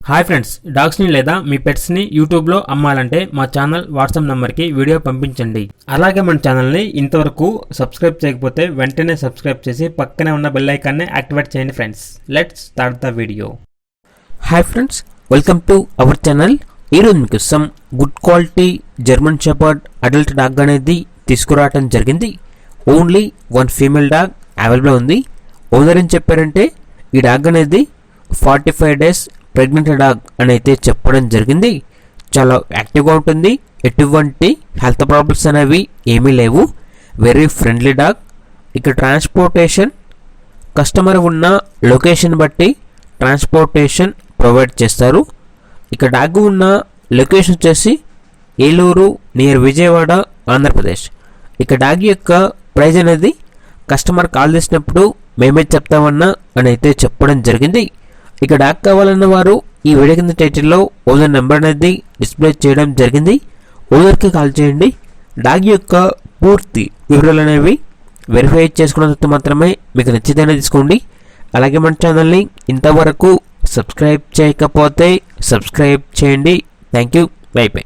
Hi friends, డాగ్స్ని లేదా మీ పెట్స్ని యూట్యూబ్లో అమ్మాలంటే మా ఛానల్ వాట్సాప్ నెంబర్కి వీడియో పంపించండి. అలాగే మన ఛానల్ని ఇంతవరకు సబ్స్క్రైబ్ చేయకపోతే వెంటనే సబ్స్క్రైబ్ చేసి పక్కనే ఉన్న బెల్ ఐకాన్ని యాక్టివేట్ చేయండి friends. Let's start the video. Hi friends, welcome to our channel. ఈరోజు మీకు some good quality German shepherd adult dog అనేది తీసుకురావడం జరిగింది. Only one female dog available ఉంది. ఓనర్ ఏం చెప్పారంటే ఈ డాగ్ అనేది 45 days ప్రెగ్నెంట్ డాగ్ అని అయితే చెప్పడం జరిగింది. చాలా యాక్టివ్గా ఉంటుంది, ఎటువంటి హెల్త్ ప్రాబ్లమ్స్ అనేవి ఏమీ లేవు. Very friendly dog. ఇక ట్రాన్స్పోర్టేషన్ కస్టమర్ ఉన్న లొకేషన్ బట్టి ట్రాన్స్పోర్టేషన్ ప్రొవైడ్ చేస్తారు. ఇక డాగ్ ఉన్న లొకేషన్ వచ్చేసి ఏలూరు నియర్ విజయవాడ, ఆంధ్రప్రదేశ్. ఇక డాగ్ యొక్క ప్రైజ్ అనేది కస్టమర్ కాల్ చేసినప్పుడు మేమే చెప్తామన్నా అని అయితే చెప్పడం జరిగింది. ఇక డాగ్ కావాలన్న వారు ఈ వీడియో కింద టైటిల్లో ఓనర్ నెంబర్ అనేది డిస్ప్లే చేయడం జరిగింది. ఓనర్కి కాల్ చేయండి. డాగ్ యొక్క పూర్తి వివరాలు అనేవి వెరిఫై చేసుకున్న తర్వాత మాత్రమే మీకు నచ్చితేనే తీసుకోండి. అలాగే మన ఛానల్ని ఇంతవరకు సబ్స్క్రైబ్ చేయకపోతే సబ్స్క్రైబ్ చేయండి. Thank you. By by.